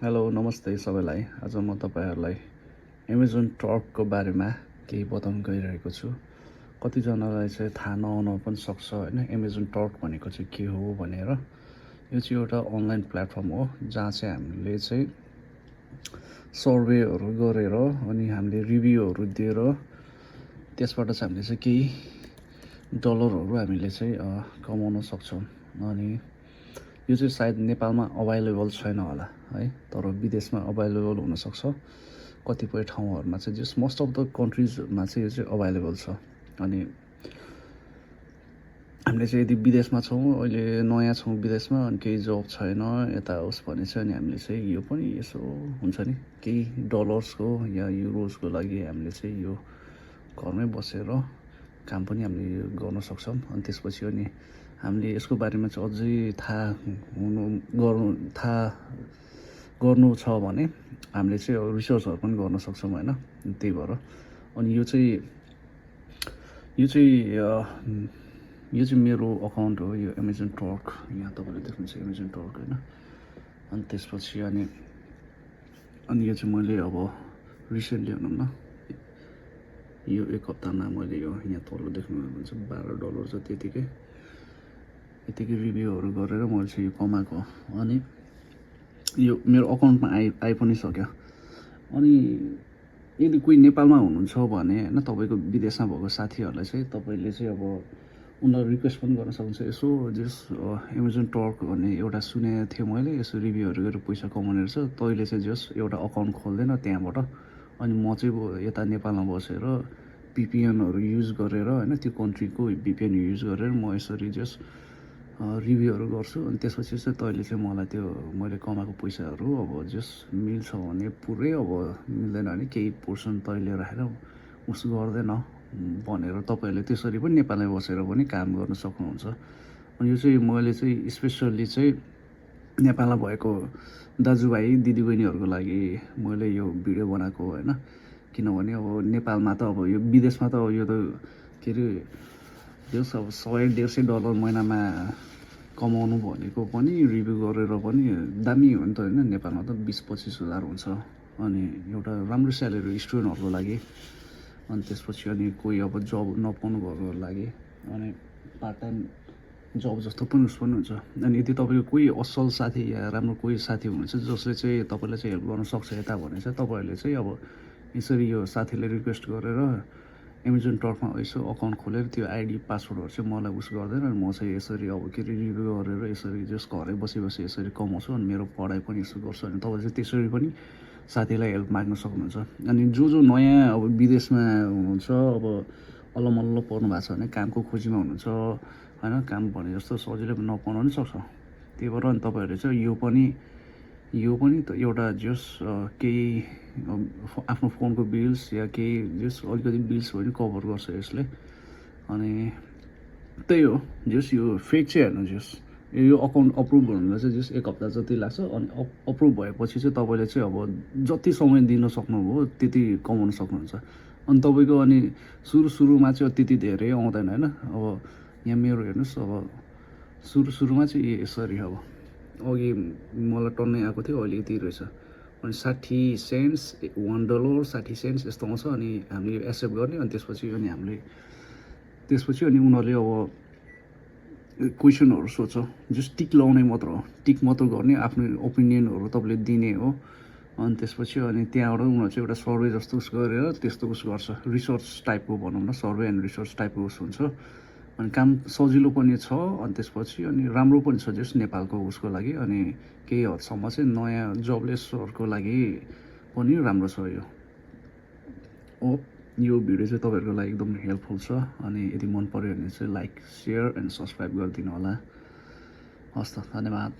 Hello नमस्ते सबैलाई। आज म तपाईहरुलाई एमाजोन टर्कको बारेमा केही बताउन गइरहेको छु। कतिजनालाई चाहिँ थाहा नहुन पनि सक्छ हैन, एमाजोन टर्क भनेको चाहिँ के हो भनेर। यो चाहिँ एउटा अनलाइन प्लेटफर्म हो जहाँ चाहिँ हामीले चाहिँ सर्वेहरू गरेर अनि हामीले रिभ्यूहरू दिएर त्यसबाट चाहिँ हामीले चाहिँ केही डलरहरू हामीले चाहिँ कमाउन सक्छौँ। अनि यो चाहिँ सायद नेपालमा अभाइलेबल छैन होला है, तर विदेशमा अभाइलेबल हुनसक्छ। कतिपय ठाउँहरूमा चाहिँ जस्ट मोस्ट अफ द कन्ट्रिजमा चाहिँ यो चाहिँ अभाइलेबल छ। अनि हामीले चाहिँ यदि विदेशमा छौँ, अहिले नयाँ छौँ विदेशमा, अनि केही जब छैन यता होस् भने चाहिँ अनि हामीले चाहिँ यो पनि यसो हुन्छ नि, केही डलर्सको या युरोजको लागि हामीले चाहिँ यो घरमै बसेर काम पनि हामीले गर्न सक्छौँ। अनि त्यसपछि अनि हामीले यसको बारेमा चाहिँ अझै थाहा गर्नु छ भने हामीले चाहिँ रिसर्चहरू पनि गर्न सक्छौँ हैन। त्यही भएर अनि यो चाहिँ मेरो अकाउन्ट हो, यो एमाजोन टर्क। यहाँ तपाईँले देख्नुहुन्छ एमाजोन टर्क हैन। अनि त्यसपछि अनि यो चाहिँ मैले अब रिसेन्टली भनौँ न, यो एक हप्तामा मैले यो यहाँ तल देख्नुहुन्छ $12 जति यतिकै रिभ्यूहरू गरेर मैले चाहिँ यो कमाएको। अनि यो मेरो अकाउन्टमा आइ पनि सक्यो। अनि यदि कोही नेपालमा हुनुहुन्छ भने हैन, तपाईँको विदेशमा भएको साथीहरूलाई चाहिँ तपाईँले चाहिँ अब उनीहरूलाई रिक्वेस्ट पनि गर्न सक्नुहुन्छ। यसो जस एमाजोन टर्क भन्ने एउटा सुनेको थिएँ मैले, यसो रिभ्यूहरू गरेर पैसा कमाउने रहेछ, तैँले चाहिँ जस एउटा अकाउन्ट खोल्दैन त्यहाँबाट। अनि म चाहिँ यता नेपालमा बसेर VPNहरू युज गरेर हैन, त्यो कन्ट्रीको VPN युज गरेर म यसरी जस रिभ्यूहरू गर्छु। अनि त्यसपछि चाहिँ तैँले चाहिँ मलाई त्यो मैले कमाएको पैसाहरू अब जस मिल्छ भने पुरै, अब मिल्दैन भने केही पोर्सन तैँले राखेर उस गर्दैन भनेर तपाईँहरूले त्यसरी पनि नेपालमै बसेर पनि काम गर्न सक्नुहुन्छ। अनि यो चाहिँ मैले चाहिँ स्पेसल्ली चाहिँ नेपालमा भएको दाजुभाइ दिदीबहिनीहरूको लागि मैले यो भिडियो बनाएको हैन। किनभने अब नेपालमा त अब यो विदेशमा त अब यो त के अरे जस अब $100-150 महिनामा कमाउनु भनेको पनि रिभ्यू गरेर पनि दामी हो नि त हैन। नेपालमा त 20-25 हजार हुन्छ। अनि एउटा राम्रो स्यालेरी स्टुडेन्टहरूको लागि, अनि त्यसपछि अनि कोही अब जब नपाउनु भएकोहरूको लागि, अनि पार्ट टाइम जब जस्तो पनि उस पनि हुन्छ। अनि यदि तपाईँको कोही असल साथी या राम्रो कोही साथी हुनुहुन्छ जसले चाहिँ तपाईँलाई चाहिँ हेल्प गर्न सक्छ यता भने चाहिँ तपाईँहरूले चाहिँ अब यसरी यो साथीले रिक्वेस्ट गरेर एमाजोन टर्कमा यसो अकाउन्ट खोलेर त्यो आइडी पासवर्डहरू चाहिँ मलाई उस गर्दैन। अनि म चाहिँ यसरी अब के अरे रिभ्यू गरेर यसरी जस घरै बसी यसरी कमाउँछु अनि मेरो पढाइ पनि यसो गर्छु। अनि तपाईँ चाहिँ त्यसरी पनि साथीलाई हेल्प माग्न सक्नुहुन्छ। अनि जो नयाँ अब विदेशमा हुनुहुन्छ, अब अल्लमल्ल पर्नु भएको छ भने कामको खोजीमा हुनुहुन्छ हैन, काम भने जस्तो सजिलै नपाउन पनि सक्छ। त्यही भएर अनि तपाईँहरूले चाहिँ यो पनि त एउटा जस केही आफ्नो फोनको बिल्स या केही जस अलिकति बिल्स पनि कभर गर्छ यसले। अनि त्यही हो, जस यो फेक चाहिँ हेर्नु, जस यो अकाउन्ट अप्रुभ हुनुलाई चाहिँ जस एक हप्ता जति लाग्छ। अनि अप्रुभ भएपछि चाहिँ तपाईँले चाहिँ अब जति समय दिन सक्नुभयो त्यति कमाउन सक्नुहुन्छ। अनि तपाईँको अनि सुरुमा चाहिँ त्यति धेरै आउँदैन हैन। अब यहाँ मेरो हेर्नुहोस्, अब सुरुमा चाहिँ यसरी अब अघि मलाई टन्नै आएको थियो, अहिले यति रहेछ। अनि 60 सेन्ट्स $1 60 सेन्ट्स यस्तो आउँछ। अनि हामीले यो एक्सेप्ट गर्ने, अनि त्यसपछि अनि उनीहरूले अब क्वेसनहरू सोध्छ, जस्ट टिक लगाउने मात्र हो, टिक मात्र गर्ने, आफ्नो ओपिनियनहरू तपाईँले दिने हो। अनि त्यसपछि अनि त्यहाँबाट उनीहरू चाहिँ एउटा सर्वे जस्तो उस गरेर त्यस्तो उस गर्छ, रिसर्च टाइपको भनौँ न, सर्वे एन्ड रिसर्च टाइपको उस हुन्छ। अनि काम सजिलो पनि छ। अनि त्यसपछि अनि राम्रो पनि छ जस नेपालको उसको लागि। अनि केही हदसम्म चाहिँ नयाँ जबलेसहरूको लागि पनि राम्रो छ यो। यो भिडियो चाहिँ तपाईँहरूको लागि एकदम हेल्पफुल छ। अनि यदि मन पर्यो भने चाहिँ लाइक, सेयर एन्ड सब्सक्राइब गरिदिनु होला। हस् त, धन्यवाद।